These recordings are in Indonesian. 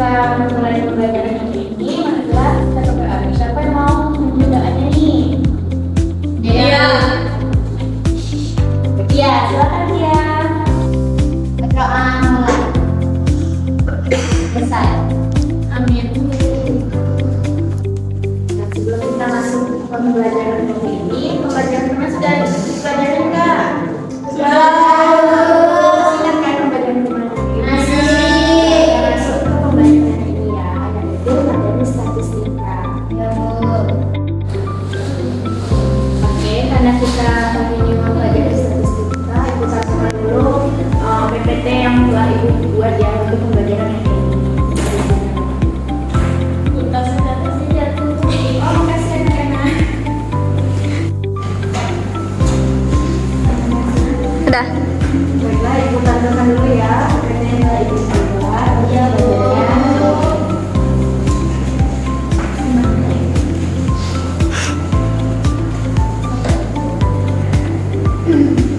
memulai pembelajaran yang ini, marilah kita berdoa. Siapa yang mau memimpin doanya nih? Iya. Iya, silakan dia. Berdoa mulai. Selesai. Amin. Nah, sebelum kita masuk ke pembelajaran ini, pembelajaran kemarin sudah dipelajari enggak? Sudah. Ingat kan pembelajaran kemarin? Masih. Kita masuk ke pembelajaran ini ya. Yaitu materi statistika. Ya, Bu. Oke, karena kita hari ini mau belajar statistika, Ibu sampaikan dulu PPT yang telah Ibu buat ya untuk pembelajaran yang ini. Oh, makasih anak-anak. Udah. Baiklah, Ibu tampilkan dulu ya PPT yang telah Ibu buat. Iya, Bu.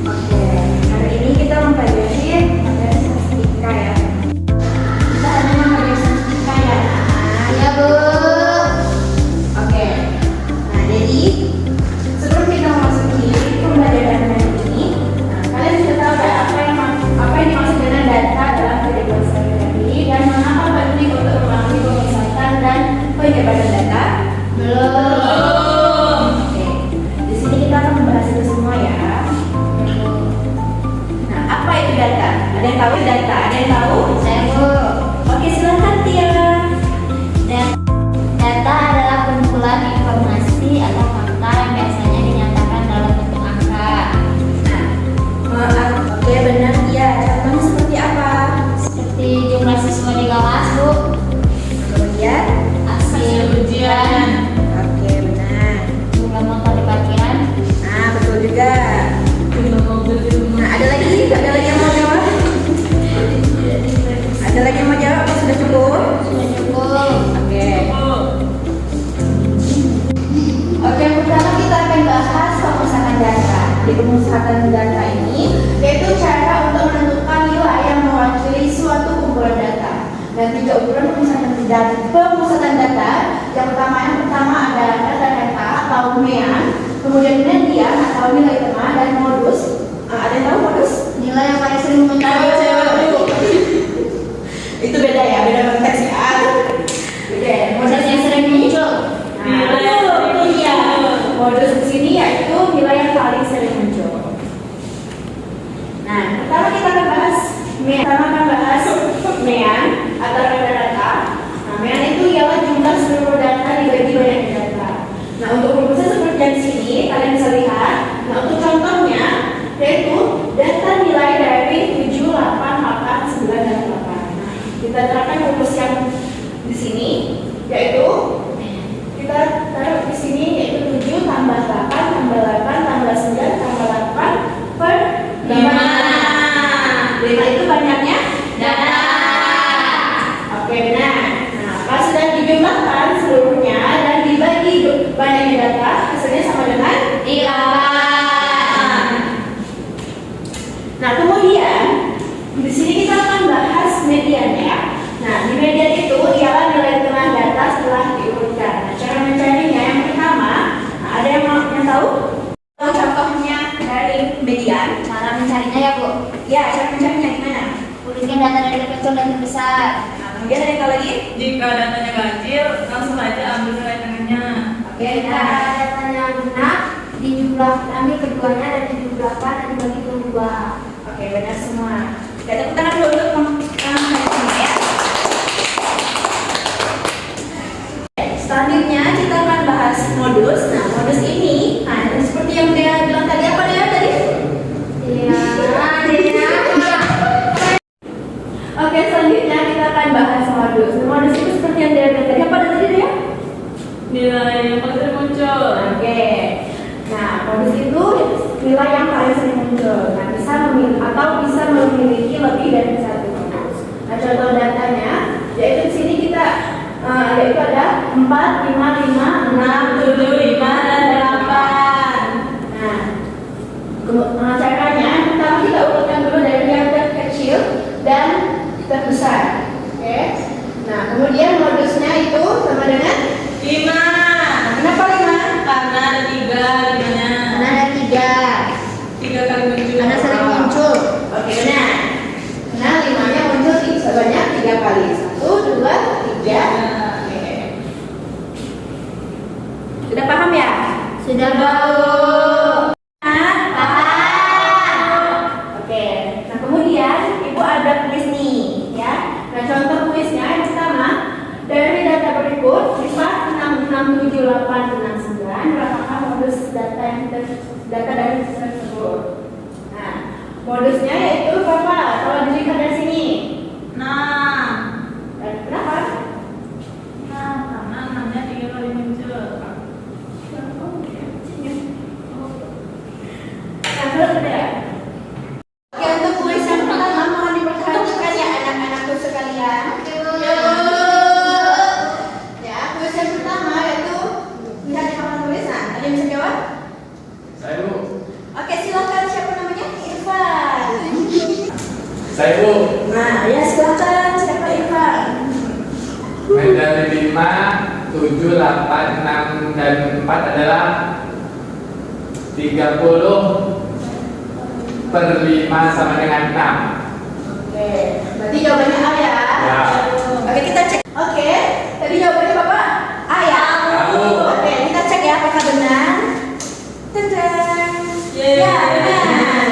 Oke, hari ini kita mempelajari materi statistika ya. Kita ada materi statistika ya. Iya, Bu. Oke, nah jadi sebelum kita memasuki pembelajaran hari ini, nah, kalian sudah tahu ya apa yang dimaksud dengan data dalam kehidupan sehari-hari dan mengapa penting untuk memahami pemusatan dan penyebaran data? Belum. Oke, di sini kita akan membahas itu semua ya. Nah, apa itu data? Ada yang tahu data? Ada yang tahu? Saya, Bu. Oke, silakan Tia. Data adalah kumpulan informasi atau fakta yang biasanya dinyatakan dalam bentuk angka. Oke, benar Tia. Contohnya seperti apa? Seperti jumlah siswa di kelas, Bu. Kemudian, Hasil ujian. oke benar. Jumlah motor di parkiran. Nah, betul juga. Nah, ada lagi yang mau jawab? Ada lagi yang mau jawab? Apa sudah cukup? Sudah cukup. Oke. Oke, yang pertama kita akan bahas pemusatan data. Di pemusatan data ini, yaitu cara untuk menentukan nilai yang mewakili suatu kumpulan data. Dan 3 ukuran pemusatan data. Yang pertama adalah data atau MEAN, kemudian median atau nilai tengah, dan modus. Ada yang tahu modus? Nilai yang paling sering muncul. Itu beda ya, beda konteks ya. Beda ya. Modus yang sering muncul. Iya. Modus di sini yaitu nilai yang paling sering muncul. Nah, pertama kita akan bahas MEAN atau rata-rata. Nah, MEAN itu ialah jumlah seluruh data dibagi banyaknya data. Nah, untuk rumusnya seperti yang di sini, kalian bisa lihat. Nah, untuk contohnya yaitu data nilai dari 7, 8, 8, 9, dan 8. Nah, kita terapkan rumus yang di sini yaitu kita taruh di sini yaitu 7 tambah 8 tambah 8 tambah 9 tambah 8 per 5. 5 itu banyaknya Data. Oke, benar. Nah, pas sudah dijumlahkan seluruhnya dan dibagi banyaknya data, hasilnya sama dengan 8. Nah, kemudian di sini kita akan bahas median ya. Nah, di median itu ialah nilai tengah data setelah diurutkan. Nah, cara mencarinya yang pertama, nah, ada yang tahu? Tahu contohnya dari median? Cara mencarinya ya, Bu. Ya, cara mencarinya gimana? Urutkan data dari terkecil dan terbesar. Nah, kemudian ada yang tahu lagi? Jika datanya ganjil, langsung aja ambil nilai tengahnya. Oke, Jika nah. datanya genap, ambil keduanya dan dijumlahkan dan dibagi kedua. Oke, benar semua. Kita tepuk tangan dulu untuk semua ya. Selanjutnya kita akan bahas modus. Nah, modus ini, nah seperti yang dia bilang tadi, apa dia tadi? Iya. Oke, selanjutnya kita akan bahas modus. Modus itu seperti yang dia bilang tadi, apa tadi dia? Nilai yang paling sering muncul. Oke. Nah, modus itu nilai yang paling sering muncul. Nah, bisa memiliki lebih dari satu modus. Nah, contoh datanya, yaitu di sini kita yaitu ada 4, 5, 5, 6, 7, 5, dan 8. Nah, caranya pertama kita urutkan dulu dari yang terkecil dan terbesar. Oke. Nah, kemudian kali. 1, 2, 3. Oke. Sudah paham ya? Sudah Bu. Oke. Nah kemudian ibu ada kuis nih, ya. Nah contoh kuisnya yang pertama dari data berikut sifat 667869 berapakah modus data data dari tersebut? Nah modusnya yaitu berapa? Kalau dilihat dari sini. Nah, Kenapa? karena 6-nya 3 kali muncul. Nah, terus ya. Oke, untuk kuis yang pertama mohon diperhatikan ya anak-anakku sekalian. Ya, kuis yang pertama yaitu lihat di papan tulisan. Ada yang bisa jawab? Saya Bu. Oke, silakan siapa namanya? Irfan. Saya Bu. Nah, ya silakan siapa Irfan? Dari 5, 7, 8, 6, dan 4 adalah 30/5 sama dengan 6. Oke, berarti jawabannya A ya? Ya. Oke, kita cek. Oke, tadi jawabannya Bapak A ya? Tahu. Oke, kita cek ya apakah benar. Tadang. Yeay. Ya, benar.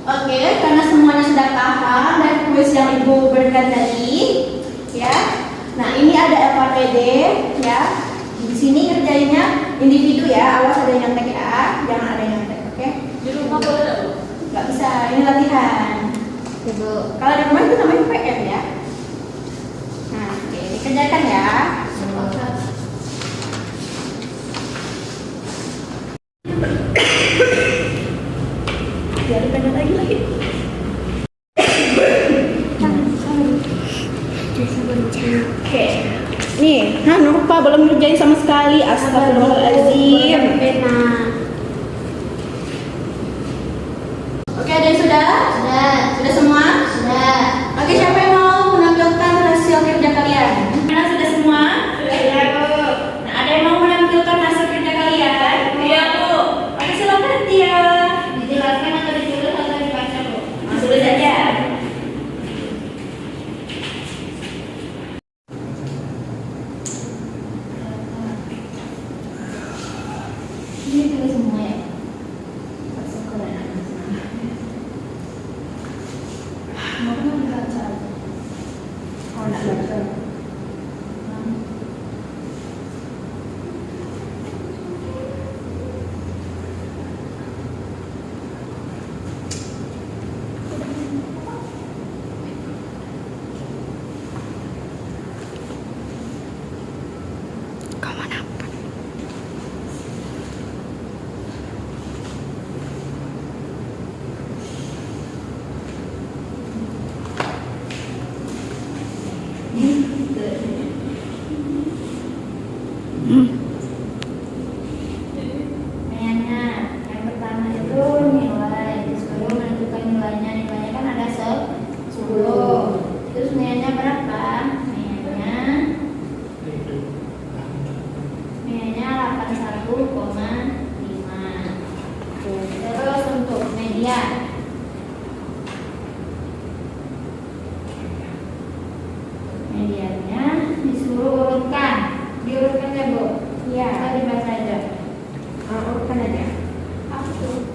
Oke, karena semuanya sudah paham dari kuis yang Ibu berikan tadi, ya. Nah, ini ada LKPD, ya. Di sini kerjanya individu ya, awas ada yang nyontek ya, jangan ada yang nyontek, oke? Di rumah boleh nggak, Bu? Nggak bisa, ini latihan. Ibu. Kalau di rumah itu namanya PR ya. Nah, oke, dikerjakan ya. Jadi pendek lagi. Oke. Nih, lupa belum ngerjain sama sekali. Astagfirullahaladzim. Pena. Oke, ada yang sudah? Sudah. Sudah semua? Sudah. Oke, siapa yang mau menampilkan hasil kerja kalian? Mana sudah semua? Sudah, Bu. Nah, ada yang mau menampilkan hasil kerja kalian? Iya, Bu. Oke, silakan dia. Dijelaskan atau ditulis atau dibaca Bu? Tulis saja. Ini tulis semua ya. Mau dibaca? Oh, enggak baca. Pertanyaannya, yang pertama itu nilai. Disuruh menentukan nilainya. Nilainya kan ada 10. Terus nilainya berapa? Nilainya 81,5. Terus untuk media. Medianya disuruh urutkan. Diurutkan ya Bu? Iya. Atau dibaca aja? Urutkan aja. Apa tuh?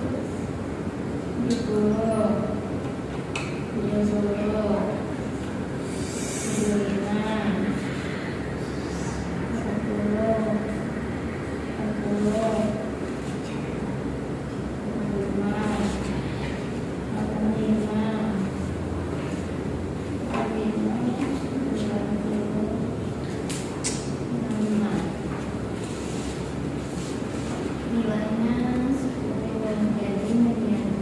70, 70, 75, 10, 40, 85, 90, 95. Nilainya 10 jadi median.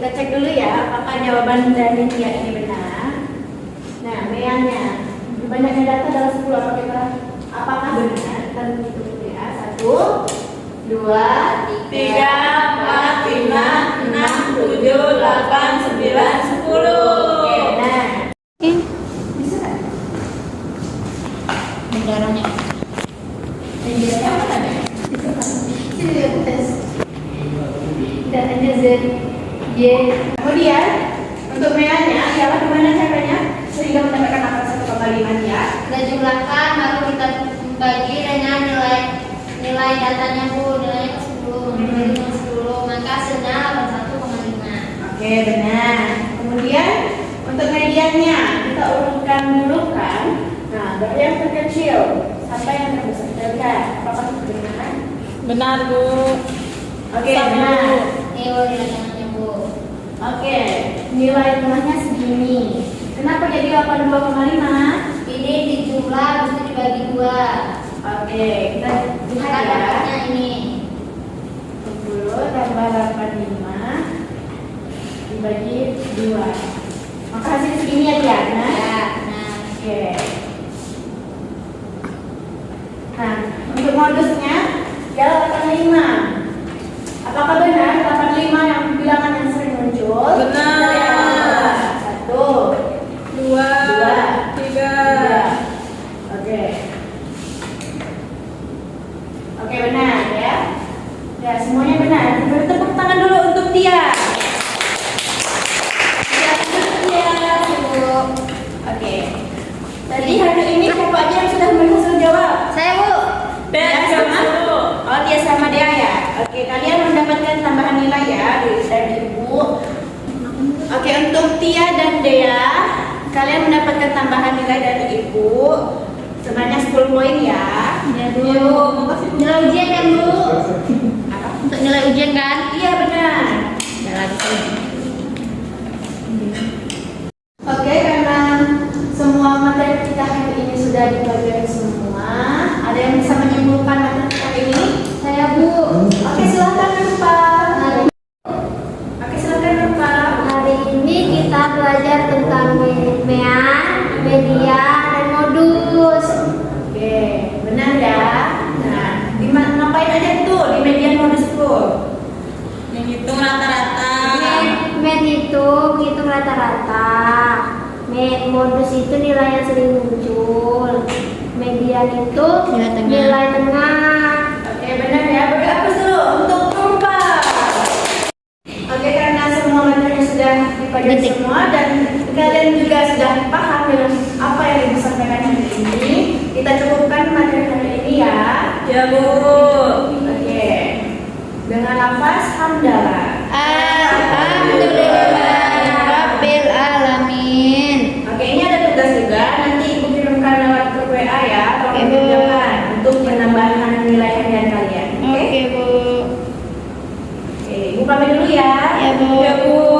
kita cek dulu ya apakah jawaban dari dia ini benar. Nah, meannya banyaknya data dalam 10 apakah benar? Kita hitung dulu ya. 1, 2, 3, 4, 5, 6, 7, 8, 9, 10. Oke, nah. Ih, Bisa kan? negaranya. Ini apa tadi? Sini lihat tes. Datanya Z, Y. Kemudian untuk meannya ialah gimana caranya sehingga mendapatkan angka 1,5 ya. Kita jumlahkan baru kita bagi dengan nilai datanya Bu, nilainya ke 10, maka hasilnya 81,5. Oke, benar. Kemudian untuk mediannya kita urutkan dulu kan. Nah, dari yang terkecil sampai yang terbesar. Kita lihat apakah itu benar? Benar, Bu. Oke, Satu. benar. Ini nilai datanya Bu. Oke, nilai tengahnya segini. Kenapa jadi 82,5? Ini dijumlah habis itu dibagi 2. Oke, kita lihat Maka ya. dapatnya ini. 10 tambah 85 dibagi 2. Maka hasil segini ya, Tiana. Ya, nah. Oke. Nah, untuk modusnya ialah 85. Apakah benar 85 yang bilangan yang sering muncul? Benar. Kita lihat. 1, 2, 3. 3. Oke. Oke, benar ya. Ya, semuanya benar. Beri tepuk tangan dulu untuk Tia. Ya, untuk Tia. Bu. Oke. Tadi hari ini siapa aja yang sudah berhasil jawab? Saya Bu. Dan Dia sama? sama. Oh, dia sama dia ya. Oke, kalian mendapatkan tambahan nilai ya dari Ibu. Oke, untuk Tia dan Dea, kalian mendapatkan tambahan nilai dari Ibu sebanyak 10 poin ya. Ya Bu. Makasih, Bu. Nilai ujian kan Bu? Apa? Untuk nilai ujian kan? Iya, benar. Ya lagi sih. Oke, karena semua materi kita hari ini sudah dipelajari semua, ada yang bisa menyimpulkan materi kita ini? Saya Bu. Oke, silakan Rupa. Oke, silakan Rupa. Hari ini kita belajar tentang mean, media, dan modus. Oke, benar ya. Nah, ngapain aja tuh di median modus tuh? Yang hitung rata-rata. Men itu menghitung rata-rata. Modus itu nilai yang sering muncul. Median itu nilai tengah. Oke, benar ya. Beri aplaus dulu untuk Rupa. Oke, karena semua materi sudah dipelajari Titik. semua dan kalian juga sudah paham dengan apa yang disampaikan hari ini, kita cukupkan materi hari ini ya. Ya, Bu. Oke. Dengan lafaz hamdalah. Alhamdulillah Rabbil Alamin. Oke, ini ada tugas juga. Nanti Ibu kirimkan lewat grup WA ya. Tolong Oke, Bu. dikerjakan untuk penambahan nilai harian kalian. Oke? Bu. Oke, Ibu pamit dulu ya. Ya Bu. Ya, Bu.